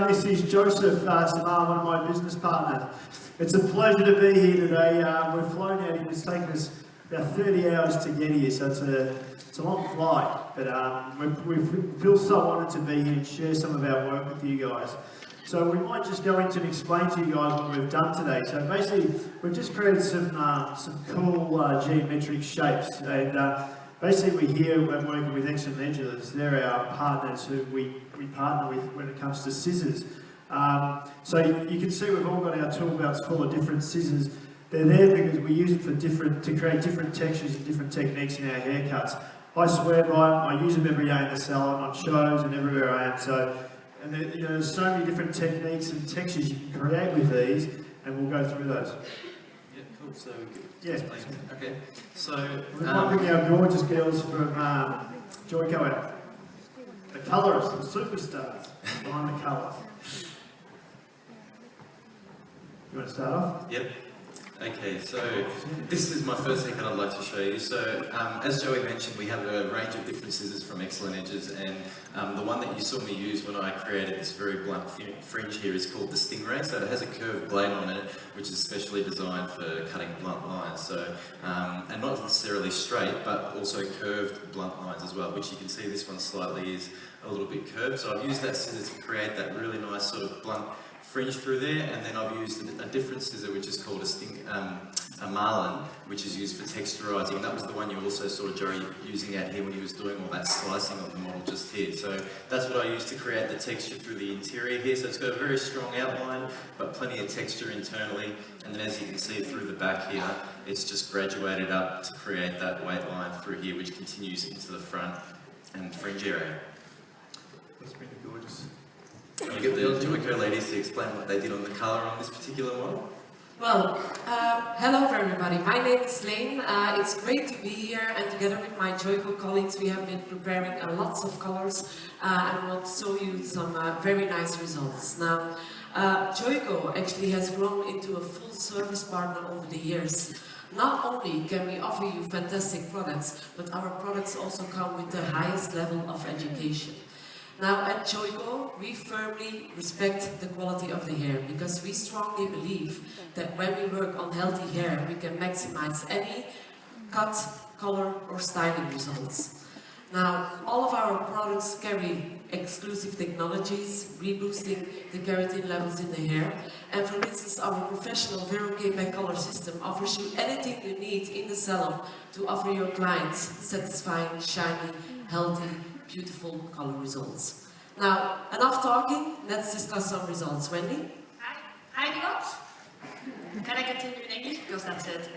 This is Joseph Samar, one of my business partners. It's a pleasure to be here today. We've flown out here. It's taken us about 30 hours to get here, so it's a long flight. But we feel so honoured to be here and share some of our work with you guys. So we might just go into and explain to you guys what we've done today. So basically, we've just created some cool geometric shapes. And basically, we're here working with Excellent Edgelers. They're our partners who we partner with when it comes to scissors. So you can see we've all got our tool belts full of different scissors. They're there because we use it for to create different textures and different techniques in our haircuts. I swear by them. I use them every day in the salon, on shows and everywhere I am. And there's so many different techniques and textures you can create with these, and we'll go through those. Yeah, cool. So yes, please. Okay. So we might bring our gorgeous girls from JOICO out. colourists, the superstars behind the colours. You want to start off? Yep. Okay, so this is my first haircut I'd like to show you. So as Joey mentioned, we have a range of different scissors from Excellent Edges, and the one that you saw me use when I created this very blunt fringe here is called the Stingray. So it has a curved blade on it, which is specially designed for cutting blunt lines. So, and not necessarily straight, but also curved blunt lines as well, which you can see this one slightly is a little bit curved. So I've used that scissor to create that really nice sort of blunt fringe through there, and then I've used a different scissor which is called a marlin, which is used for texturizing, and that was the one you also saw Joey using out here when he was doing all that slicing of the model just here. So that's what I used to create the texture through the interior here. So it's got a very strong outline, but plenty of texture internally, and then as you can see through the back here, it's just graduated up to create that weight line through here, which continues into the front and fringe area. That's been gorgeous. Can we get the JOICO ladies to explain what they did on the colour on this particular model? Well, hello everybody, my name is Lane. It's great to be here, and together with my JOICO colleagues we have been preparing lots of colours and want to show you some very nice results. Now, JOICO actually has grown into a full service partner over the years. Not only can we offer you fantastic products, but our products also come with the highest level of education. Now at JOICO, we firmly respect the quality of the hair, because we strongly believe that when we work on healthy hair, we can maximize any cut, color or styling results. Now, all of our products carry exclusive technologies, reboosting the keratin levels in the hair. And for instance, our professional Vero K-Back color system offers you anything you need in the salon to offer your clients satisfying, shiny, healthy, beautiful color results. Now, enough talking, let's discuss some results. Wendy? Hi, Dios. Can I continue in English? Because that's it.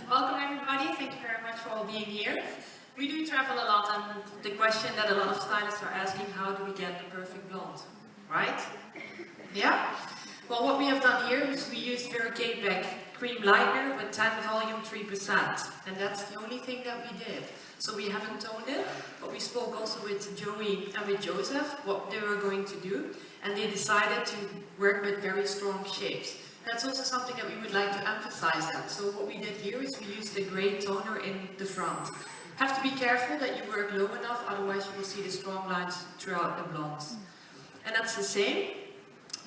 Welcome everybody, thank you very much for all being here. We do travel a lot, and the question that a lot of stylists are asking, how do we get the perfect blonde? Right? Yeah? Well, what we have done here is we used Vero K-Back cream lightener with 10 volume 3%, and that's the only thing that we did. So we haven't toned it, but we spoke also with Joey and with Joseph what they were going to do, and they decided to work with very strong shapes. That's also something that we would like to emphasize that. So what we did here is we used the grey toner in the front. Have to be careful that you work low enough, otherwise you will see the strong lines throughout the blondes. And that's the same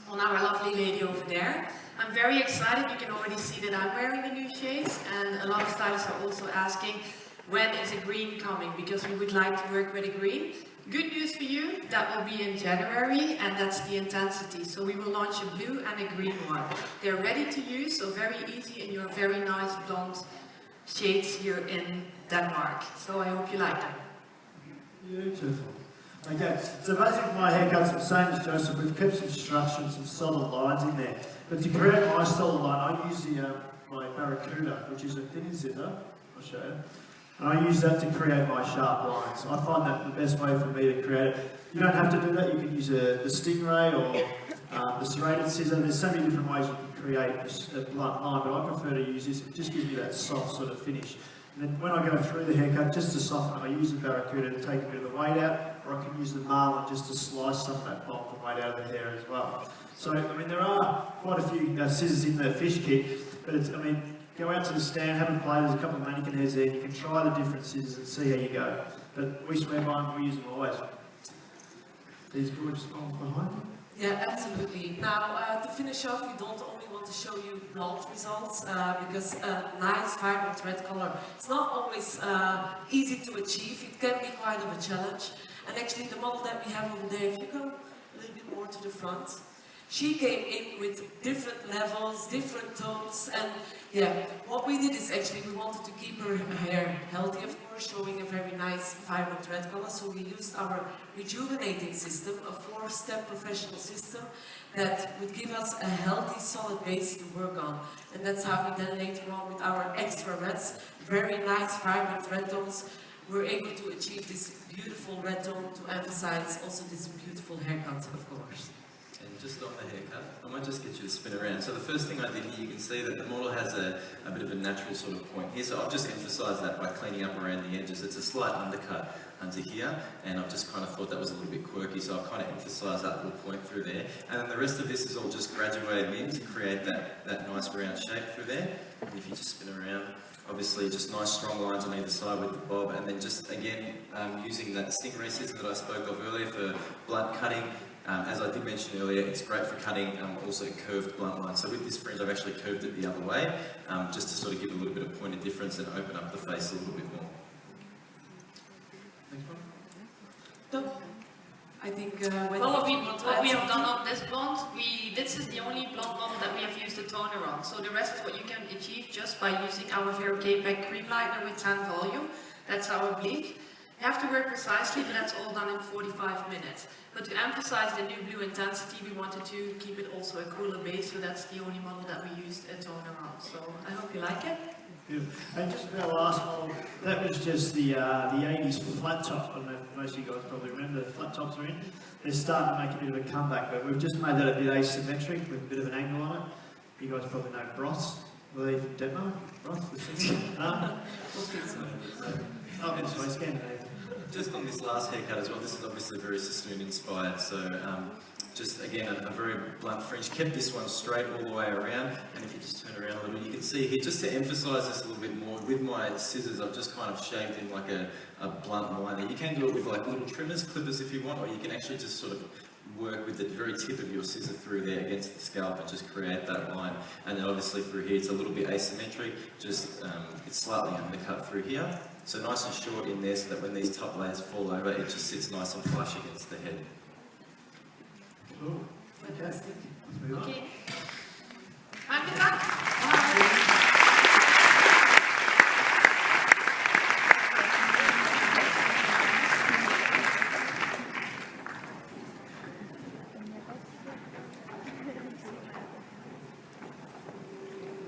on our lovely lady over there. I'm very excited, you can already see that I'm wearing the new shades, and a lot of stylists are also asking, when is a green coming? Because we would like to work with a green. Good news for you, that will be in January, and that's the intensity. So we will launch a blue and a green one. They're ready to use, so very easy in your very nice blonde shades here in Denmark. So I hope you like them. Beautiful. Okay, so basically my haircut's the same as Joseph. We've kept some structure, some solid lines in there. But to create my solid line, I use my Barracuda, which is a thin scissor. I'll show you. And I use that to create my sharp lines. I find that the best way for me to create it. You don't have to do that. You can use the Stingray or the serrated scissor. There's so many different ways you can create a blunt line, but I prefer to use this. It just gives me that soft sort of finish. And then when I go through the haircut, just to soften it, I use the Barracuda to take a bit of the weight out, or I can use the marlin just to slice some of that bulk and weight out of the hair as well. So, I mean, there are quite a few scissors in the fish kit, but it's, I mean, go out to the stand, have a play, there's a couple of mannequin hairs there, you can try the different scissors and see how you go. But we swear by them, we use them always. These gorgeous ones behind me. Yeah, absolutely. Now, to finish off, we don't only want to show you blonde results, because a nice vibrant red color is not always easy to achieve. It can be quite of a challenge. And actually, the model that we have over there, if you come a little bit more to the front, she came in with different levels, different tones, and yeah, what we did is actually we wanted to keep her hair healthy, of course, showing a very nice vibrant red color, so we used our rejuvenating system, a 4-step professional system that would give us a healthy, solid base to work on. And that's how we then later on with our extra reds, very nice vibrant red tones, we're able to achieve this beautiful red tone to emphasize also this beautiful haircut, of course. And just on the haircut. I might just get you to spin around. So the first thing I did here, you can see that the model has a bit of a natural sort of point here. So I've just emphasised that by cleaning up around the edges. It's a slight undercut under here, and I've just kind of thought that was a little bit quirky, so I've kind of emphasised that little point through there. And then the rest of this is all just graduated in to create that nice round shape through there. And if you just spin around, obviously just nice strong lines on either side with the bob, and then just again using that stingray scissor that I spoke of earlier for blunt cutting. As I did mention earlier, it's great for cutting also curved blunt lines. So with this fringe, I've actually curved it the other way, just to sort of give a little bit of point of difference and open up the face a little bit more. Next one. No. I think what we have done on this blonde, this is the only blonde model that we have used a toner on. So the rest is what you can achieve just by using our Vero K-Pack cream lightener with tan volume. That's our bleak. You have to work precisely, but that's all done in 45 minutes. But to emphasize the new blue intensity, we wanted to keep it also a cooler base, so that's the only model that we used a toner on. So I hope you like it. Beautiful. And just for our last model, that was just the 80s flat top. I don't know if most of you guys probably remember the flat tops are in. They're starting to make a bit of a comeback, but we've just made that a bit asymmetric with a bit of an angle on it. You guys probably know Bros, I believe, Detmo? Bros, the singer? Oh, it's my Scandinavian. Just on this last haircut as well, this is obviously very Sassoon inspired, so just again a very blunt fringe. Kept this one straight all the way around, and if you just turn around a little, you can see here, just to emphasise this a little bit more, with my scissors I've just kind of shaved in like a blunt line there. You can do it with like little trimmers, clippers if you want, or you can actually just sort of work with the very tip of your scissor through there against the scalp and just create that line. And then obviously through here it's a little bit asymmetric, just it's slightly undercut through here. So nice and short in there so that when these top layers fall over, it just sits nice and flush against the head. Cool. Fantastic. Let's move on. Okay.